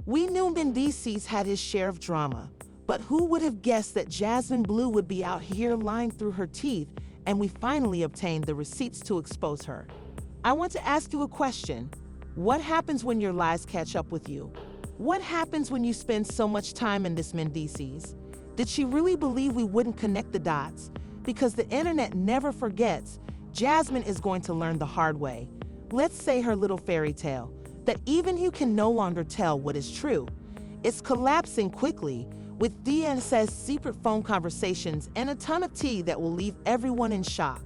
We knew Mendeecees had his share of drama, but who would have guessed that Jasmine Bleu would be out here lying through her teeth, and we finally obtained the receipts to expose her. I want to ask you a question. What happens when your lies catch up with you? What happens when you spend so much time in this Mendeecees? Did she really believe we wouldn't connect the dots? Because the internet never forgets, Jasmine is going to learn the hard way. Let's say her little fairy tale, that even you can no longer tell what is true. It's collapsing quickly, with DNS's secret phone conversations and a ton of tea that will leave everyone in shock.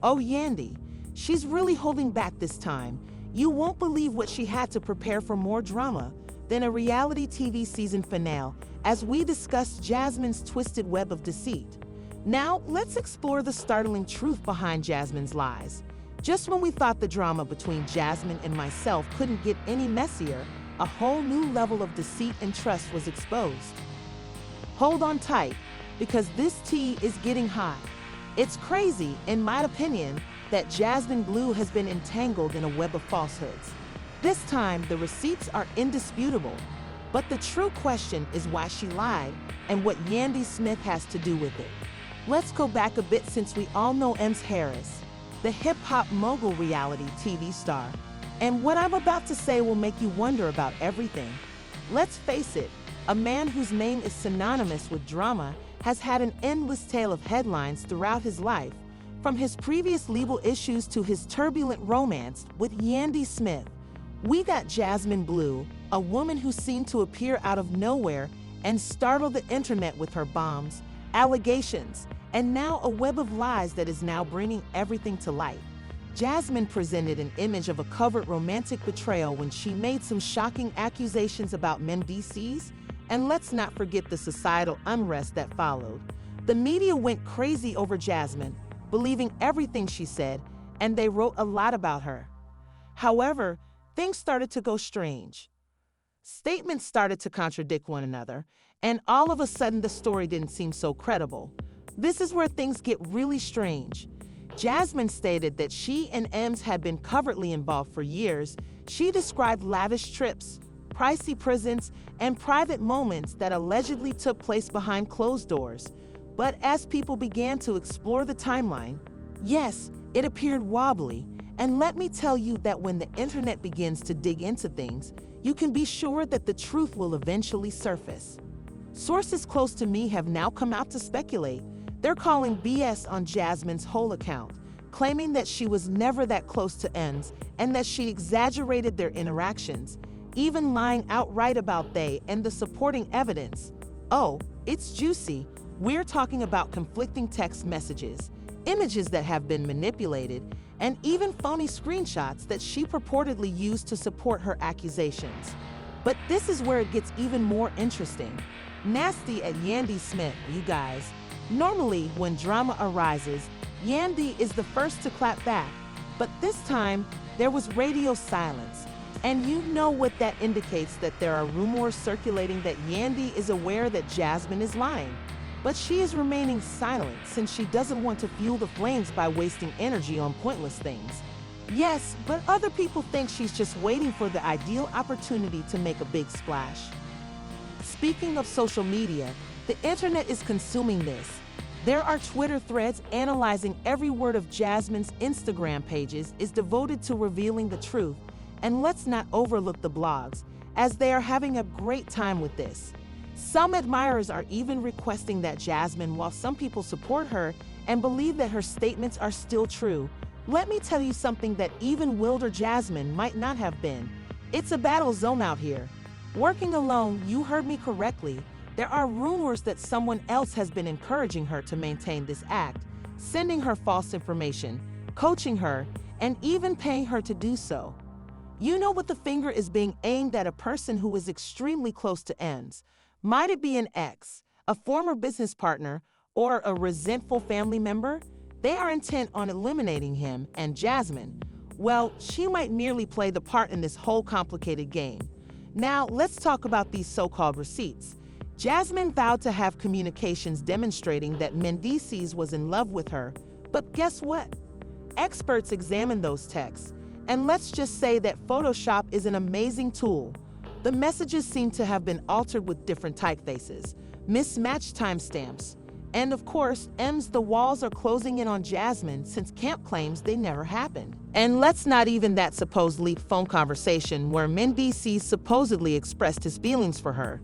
Oh, Yandy, she's really holding back this time. You won't believe what she had to prepare for more drama than a reality TV season finale, as we discuss Jasmine's twisted web of deceit. Now, let's explore the startling truth behind Jasmine's lies. Just when we thought the drama between Jasmine and myself couldn't get any messier, a whole new level of deceit and trust was exposed. Hold on tight, because this tea is getting hot. It's crazy, in my opinion, that Jasmine Bleu has been entangled in a web of falsehoods. This time, the receipts are indisputable. But the true question is why she lied and what Yandy Smith has to do with it. Let's go back a bit since we all know Ems Harris, the hip-hop mogul reality TV star. And what I'm about to say will make you wonder about everything. Let's face it, a man whose name is synonymous with drama has had an endless tale of headlines throughout his life, from his previous legal issues to his turbulent romance with Yandy Smith. We got Jasmine Bleu, a woman who seemed to appear out of nowhere and startle the internet with her bombs, allegations, and now a web of lies that is now bringing everything to light. Jasmine presented an image of a covert romantic betrayal when she made some shocking accusations about Mendeecees, and let's not forget the societal unrest that followed. The media went crazy over Jasmine, believing everything she said, and they wrote a lot about her. However, things started to go strange. Statements started to contradict one another, and all of a sudden the story didn't seem so credible. This is where things get really strange. Jasmine stated that she and Ems had been covertly involved for years. She described lavish trips, pricey presents, and private moments that allegedly took place behind closed doors. But as people began to explore the timeline, yes, it appeared wobbly. And let me tell you that when the internet begins to dig into things, you can be sure that the truth will eventually surface. Sources close to me have now come out to speculate. They're calling BS on Jasmine's whole account, claiming that she was never that close to Ems and that she exaggerated their interactions, even lying outright about they and the supporting evidence. Oh, it's juicy. We're talking about conflicting text messages, images that have been manipulated, and even phony screenshots that she purportedly used to support her accusations. But this is where it gets even more interesting. Nasty at Yandy Smith, you guys. Normally, when drama arises, Yandy is the first to clap back, but this time, there was radio silence. And you know what that indicates, that there are rumors circulating that Yandy is aware that Jasmine is lying. But she is remaining silent since she doesn't want to fuel the flames by wasting energy on pointless things. Yes, but other people think she's just waiting for the ideal opportunity to make a big splash. Speaking of social media, the internet is consuming this. There are Twitter threads analyzing every word of Jasmine's. Instagram pages is devoted to revealing the truth. And let's not overlook the blogs, as they are having a great time with this. Some admirers are even requesting that Jasmine, while some people support her and believe that her statements are still true, let me tell you something that even wilder Jasmine might not have been. It's a battle zone out here. Working alone, you heard me correctly. There are rumors that someone else has been encouraging her to maintain this act, sending her false information, coaching her, and even paying her to do so. You know what, the finger is being aimed at a person who is extremely close to Ems. Might it be an ex, a former business partner, or a resentful family member? They are intent on eliminating him and Jasmine. Well, she might merely play the part in this whole complicated game. Now, let's talk about these so-called receipts. Jasmine vowed to have communications demonstrating that Mendeecees was in love with her, but guess what? Experts examined those texts, and let's just say that Photoshop is an amazing tool. The messages seem to have been altered with different typefaces, mismatched timestamps, and of course, the walls are closing in on Jasmine since Camp claims they never happened. And let's not even that supposed leaked phone conversation where Mendeecees supposedly expressed his feelings for her.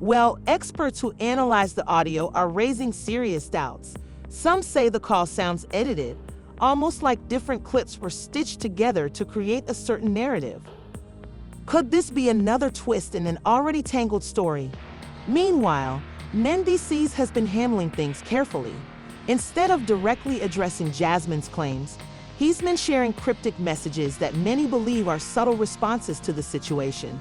Well, experts who analyze the audio are raising serious doubts. Some say the call sounds edited, almost like different clips were stitched together to create a certain narrative. Could this be another twist in an already tangled story? Meanwhile, Mendeecees has been handling things carefully. Instead of directly addressing Jasmine's claims, he's been sharing cryptic messages that many believe are subtle responses to the situation.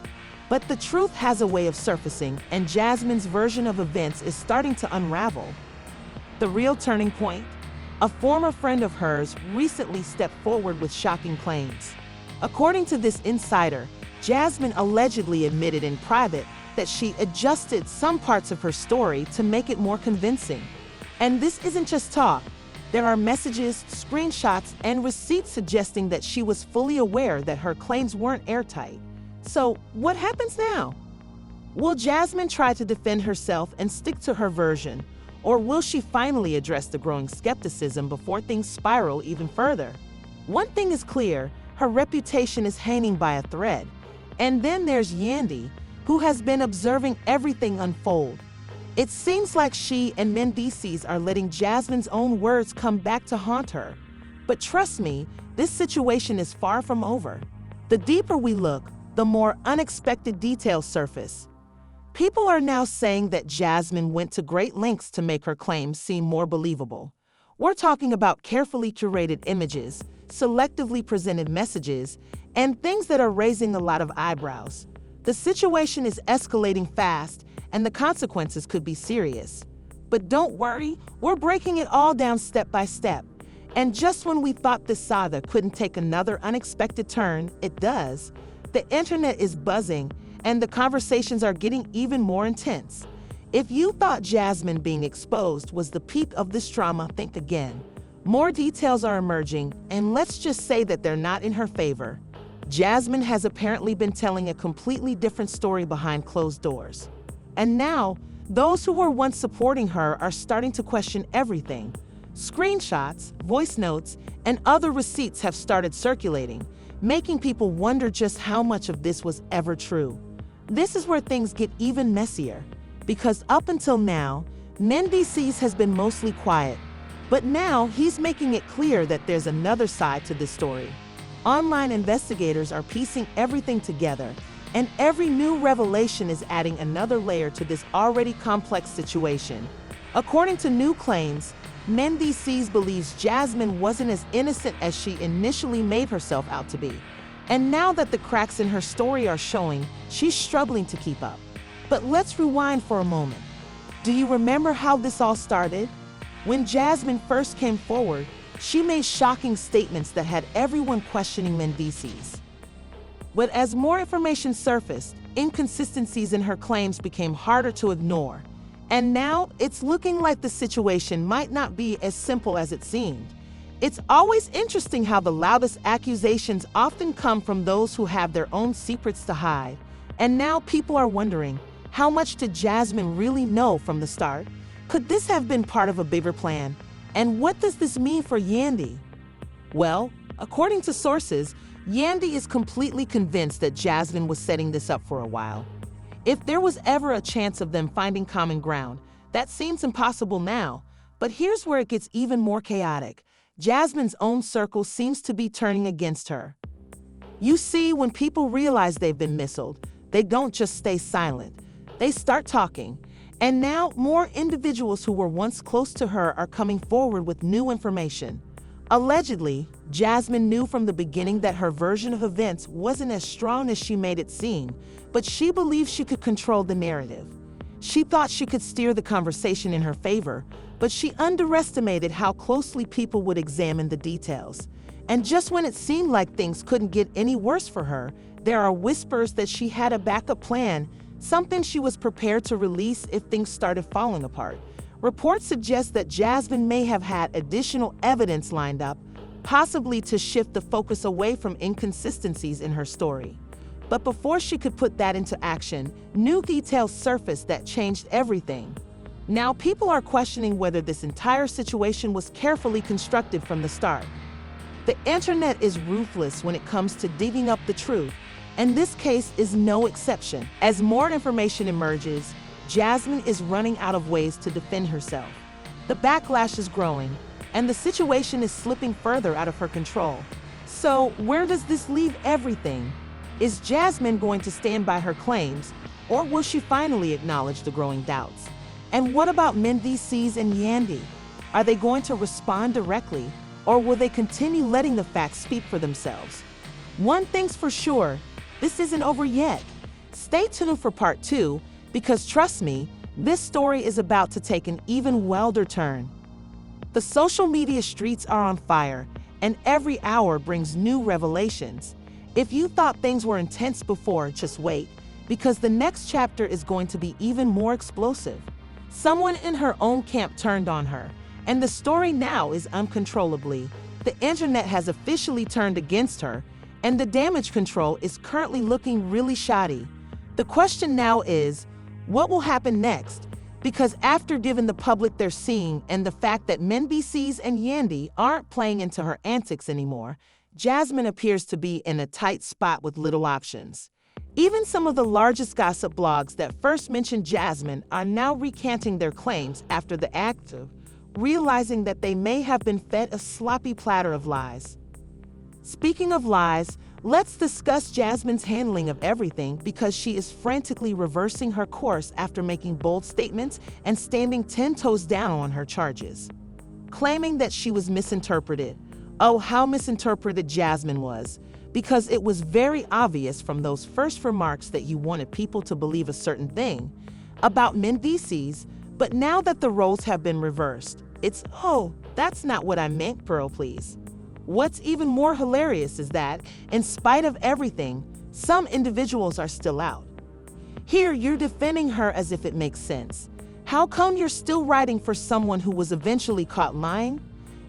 But the truth has a way of surfacing, and Jasmine's version of events is starting to unravel. The real turning point? A former friend of hers recently stepped forward with shocking claims. According to this insider, Jasmine allegedly admitted in private that she adjusted some parts of her story to make it more convincing. And this isn't just talk. There are messages, screenshots, and receipts suggesting that she was fully aware that her claims weren't airtight. So, what happens now? Will Jasmine try to defend herself and stick to her version, or will she finally address the growing skepticism before things spiral even further? One thing is clear, her reputation is hanging by a thread. And then there's Yandy, who has been observing everything unfold. It seems like she and Mendeecees are letting Jasmine's own words come back to haunt her. But trust me, this situation is far from over. The deeper we look, the more unexpected details surface. People are now saying that Jasmine went to great lengths to make her claims seem more believable. We're talking about carefully curated images, selectively presented messages, and things that are raising a lot of eyebrows. The situation is escalating fast, and the consequences could be serious. But don't worry, we're breaking it all down step by step. And just when we thought this saga couldn't take another unexpected turn, it does. The internet is buzzing, and the conversations are getting even more intense. If you thought Jasmine being exposed was the peak of this drama, think again. More details are emerging, and let's just say that they're not in her favor. Jasmine has apparently been telling a completely different story behind closed doors. And now, those who were once supporting her are starting to question everything. Screenshots, voice notes, and other receipts have started circulating, making people wonder just how much of this was ever true. This is where things get even messier, because up until now, Mendeecees has been mostly quiet. But now he's making it clear that there's another side to this story. Online investigators are piecing everything together, and every new revelation is adding another layer to this already complex situation. According to new claims, Mendeecees believes Jasmine wasn't as innocent as she initially made herself out to be. And now that the cracks in her story are showing, she's struggling to keep up. But let's rewind for a moment. Do you remember how this all started? When Jasmine first came forward, she made shocking statements that had everyone questioning Mendeecees. But as more information surfaced, inconsistencies in her claims became harder to ignore. And now, it's looking like the situation might not be as simple as it seemed. It's always interesting how the loudest accusations often come from those who have their own secrets to hide. And now people are wondering, how much did Jasmine really know from the start? Could this have been part of a bigger plan? And what does this mean for Yandy? Well, according to sources, Yandy is completely convinced that Jasmine was setting this up for a while. If there was ever a chance of them finding common ground, that seems impossible now. But here's where it gets even more chaotic. Jasmine's own circle seems to be turning against her. You see, when people realize they've been missiled, they don't just stay silent. They start talking. And now, more individuals who were once close to her are coming forward with new information. Allegedly, Jasmine knew from the beginning that her version of events wasn't as strong as she made it seem, but she believed she could control the narrative. She thought she could steer the conversation in her favor, but she underestimated how closely people would examine the details. And just when it seemed like things couldn't get any worse for her, there are whispers that she had a backup plan, something she was prepared to release if things started falling apart. Reports suggest that Jasmine may have had additional evidence lined up, possibly to shift the focus away from inconsistencies in her story. But before she could put that into action, new details surfaced that changed everything. Now people are questioning whether this entire situation was carefully constructed from the start. The internet is ruthless when it comes to digging up the truth, and this case is no exception. As more information emerges, Jasmine is running out of ways to defend herself. The backlash is growing, and the situation is slipping further out of her control. So, where does this leave everything? Is Jasmine going to stand by her claims, or will she finally acknowledge the growing doubts? And what about Mendeecees and Yandy? Are they going to respond directly, or will they continue letting the facts speak for themselves? One thing's for sure, this isn't over yet. Stay tuned for part 2, because trust me, this story is about to take an even wilder turn. The social media streets are on fire, and every hour brings new revelations. If you thought things were intense before, just wait, because the next chapter is going to be even more explosive. Someone in her own camp turned on her, and the story now is uncontrollably. The internet has officially turned against her, and the damage control is currently looking really shoddy. The question now is, what will happen next? Because after giving the public their seeing and the fact that Mendeecees and Yandy aren't playing into her antics anymore, Jasmine appears to be in a tight spot with little options. Even some of the largest gossip blogs that first mentioned Jasmine are now recanting their claims after the act of realizing that they may have been fed a sloppy platter of lies. Speaking of lies, let's discuss Jasmine's handling of everything, because she is frantically reversing her course after making bold statements and standing 10 toes down on her charges. Claiming that she was misinterpreted. Oh, how misinterpreted Jasmine was, because it was very obvious from those first remarks that you wanted people to believe a certain thing about Mendeecees, but now that the roles have been reversed, it's, oh, that's not what I meant, girl, please. What's even more hilarious is that, in spite of everything, some individuals are still out. Here, you're defending her as if it makes sense. How come you're still writing for someone who was eventually caught lying?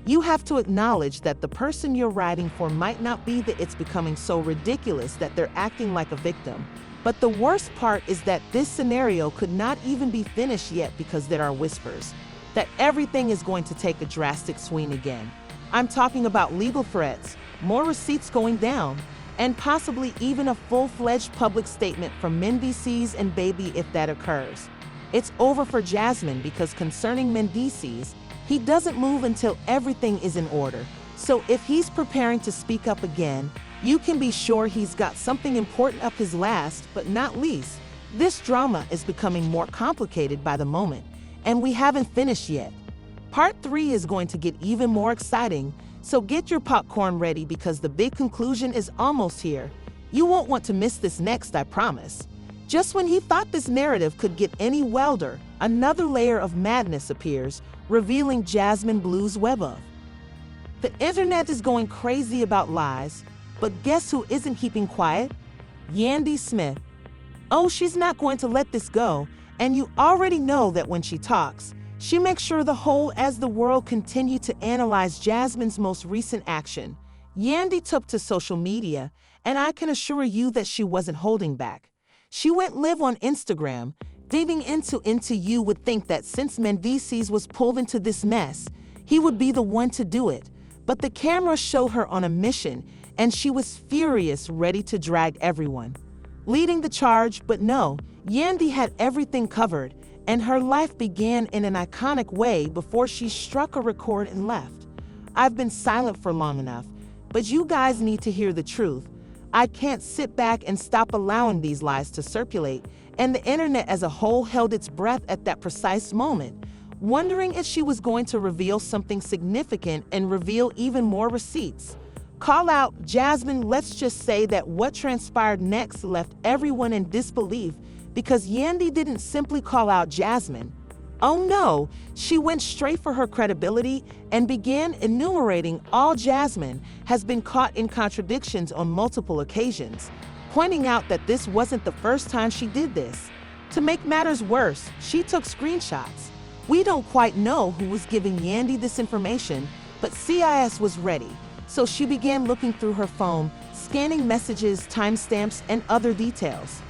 You have to acknowledge that the person you're writing for might not be that it's becoming so ridiculous that they're acting like a victim. But the worst part is that this scenario could not even be finished yet, because there are whispers that everything is going to take a drastic swing again. I'm talking about legal threats, more receipts going down, and possibly even a full-fledged public statement from Mendeecees and Baby if that occurs. It's over for Jasmine, because concerning Mendeecees, he doesn't move until everything is in order. So if he's preparing to speak up again, you can be sure he's got something important up his last but not least. This drama is becoming more complicated by the moment, and we haven't finished yet. Part 3 is going to get even more exciting, so get your popcorn ready, because the big conclusion is almost here. You won't want to miss this next, I promise. Just when he thought this narrative could get any wilder, another layer of madness appears, revealing Jasmine Blue's web of. The internet is going crazy about lies, but guess who isn't keeping quiet? Yandy Smith. Oh, she's not going to let this go, and you already know that when she talks, she makes sure the whole as the world continue to analyze Jasmine's most recent action. Yandy took to social media, and I can assure you that she wasn't holding back. She went live on Instagram, diving into you would think that since Mendeecees was pulled into this mess, he would be the one to do it. But the camera showed her on a mission, and she was furious, ready to drag everyone. Leading the charge, but no, Yandy had everything covered, and her life began in an iconic way before she struck a record and left. I've been silent for long enough, but you guys need to hear the truth. I can't sit back and stop allowing these lies to circulate, and the internet as a whole held its breath at that precise moment, wondering if she was going to reveal something significant and reveal even more receipts. Call out Jasmine. Let's just say that what transpired next left everyone in disbelief, because Yandy didn't simply call out Jasmine. Oh no, she went straight for her credibility and began enumerating all Jasmine has been caught in contradictions on multiple occasions, pointing out that this wasn't the first time she did this. To make matters worse, she took screenshots. We don't quite know who was giving Yandy this information, but CIS was ready. so she began looking through her phone, scanning messages, timestamps, and other details.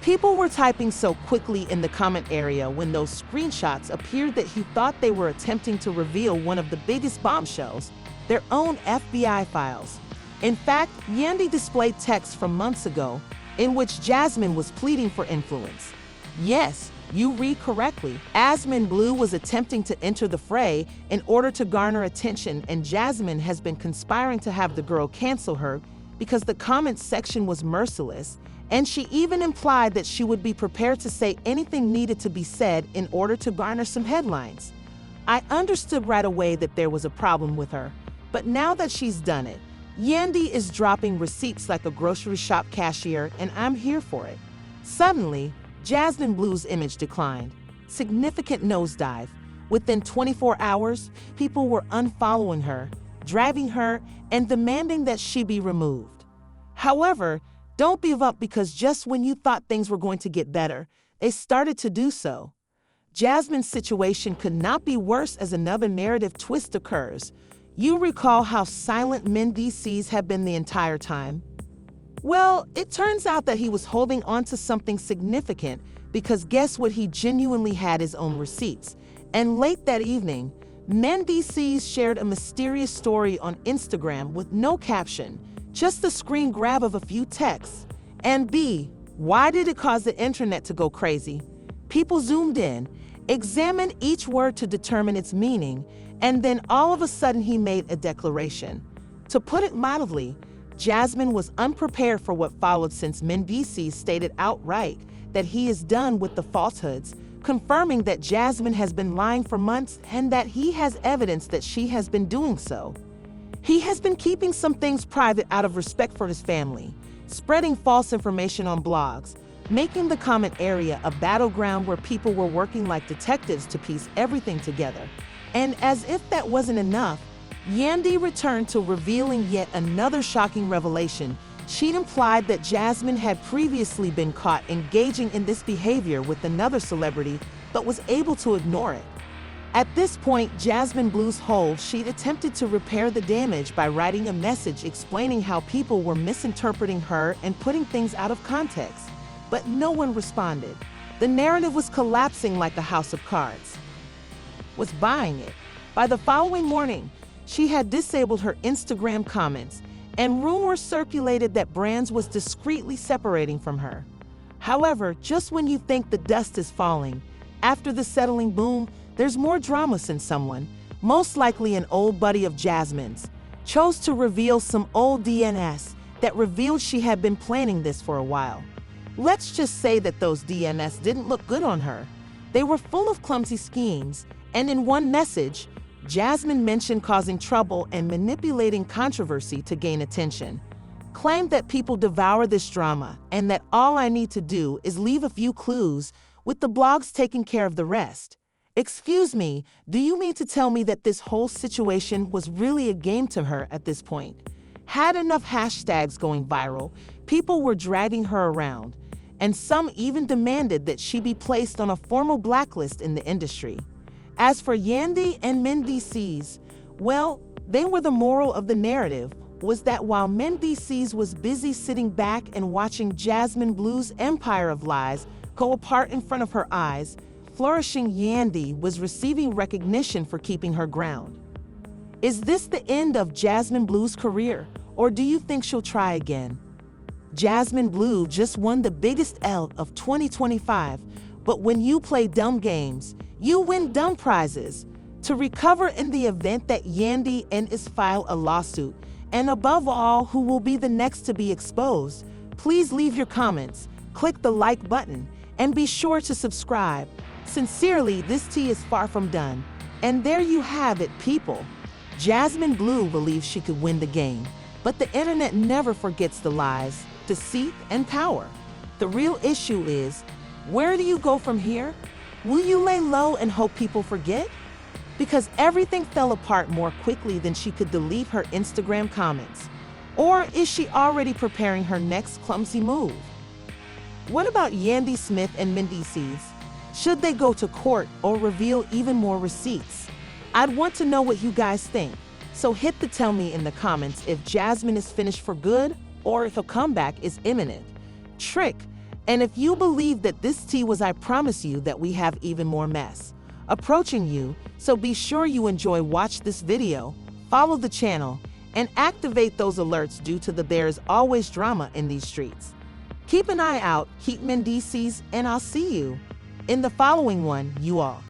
People were typing so quickly in the comment area when those screenshots appeared that he thought they were attempting to reveal one of the biggest bombshells, their own FBI files. In fact, Yandy displayed texts from months ago in which Jasmine was pleading for influence. Yes, you read correctly. Jasmine Bleu was attempting to enter the fray in order to garner attention, and Jasmine has been conspiring to have the girl cancel her because the comments section was merciless, and she even implied that she would be prepared to say anything needed to be said in order to garner some headlines. I understood right away that there was a problem with her, but now that she's done it, Yandy is dropping receipts like a grocery shop cashier, and I'm here for it. Suddenly, Jasmine Bleu's image declined. Significant nosedive. Within 24 hours, people were unfollowing her, dragging her, and demanding that she be removed. However, don't give up, because just when you thought things were going to get better, they started to do so. Jasmine's situation could not be worse as another narrative twist occurs. You recall how silent Mendeecees have been the entire time? Well, it turns out that he was holding on to something significant, because guess what? He genuinely had his own receipts. And late that evening, Mendeecees shared a mysterious story on Instagram with no caption, just a screen grab of a few texts. And B, why did it cause the internet to go crazy? People zoomed in, examined each word to determine its meaning, and then all of a sudden he made a declaration. To put it mildly, Jasmine was unprepared for what followed, since Mendeecees stated outright that he is done with the falsehoods, confirming that Jasmine has been lying for months and that he has evidence that she has been doing so. He has been keeping some things private out of respect for his family, spreading false information on blogs, making the comment area a battleground where people were working like detectives to piece everything together. And as if that wasn't enough, Yandy returned to revealing yet another shocking revelation. She'd implied that Jasmine had previously been caught engaging in this behavior with another celebrity, but was able to ignore it. At this point, Jasmine Bleu's hold, she'd attempted to repair the damage by writing a message explaining how people were misinterpreting her and putting things out of context. But no one responded. The narrative was collapsing like a house of cards. Was buying it. By the following morning, she had disabled her Instagram comments, and rumors circulated that Brands was discreetly separating from her. However, just when you think the dust is falling, after the settling boom, there's more drama since someone, most likely an old buddy of Jasmine's, chose to reveal some old DNS that revealed she had been planning this for a while. Let's just say that those DNS didn't look good on her. They were full of clumsy schemes, and in one message, Jasmine mentioned causing trouble and manipulating controversy to gain attention, claimed that people devour this drama and that all I need to do is leave a few clues, with the blogs taking care of the rest. Excuse me, do you mean to tell me that this whole situation was really a game to her at this point? Had enough hashtags going viral, people were dragging her around, and some even demanded that she be placed on a formal blacklist in the industry. As for Yandy and Mendeecees, well, they were the moral of the narrative, was that while Mendeecees was busy sitting back and watching Jasmine Bleu's empire of lies go apart in front of her eyes, flourishing Yandy was receiving recognition for keeping her ground. Is this the end of Jasmine Bleu's career, or do you think she'll try again? Jasmine Bleu just won the biggest L of 2025, but when you play dumb games, you win dumb prizes. To recover in the event that Yandy and is file a lawsuit, and above all, who will be the next to be exposed, please leave your comments, click the like button, and be sure to subscribe. Sincerely, this tea is far from done. And there you have it, people. Jasmine Bleu believes she could win the game, but the internet never forgets the lies, deceit, and power. The real issue is, where do you go from here? Will you lay low and hope people forget? Because everything fell apart more quickly than she could delete her Instagram comments. Or is she already preparing her next clumsy move? What about Yandy Smith and Mendeecees? Should they go to court or reveal even more receipts? I'd want to know what you guys think. So hit the tell me in the comments if Jasmine is finished for good or if a comeback is imminent. Trick. And if you believe that this tea was, I promise you that we have even more mess approaching you, so be sure you watch this video, follow the channel, and activate those alerts due to there is always drama in these streets. Keep an eye out, keep Mendeecees, and I'll see you in the following one, you all.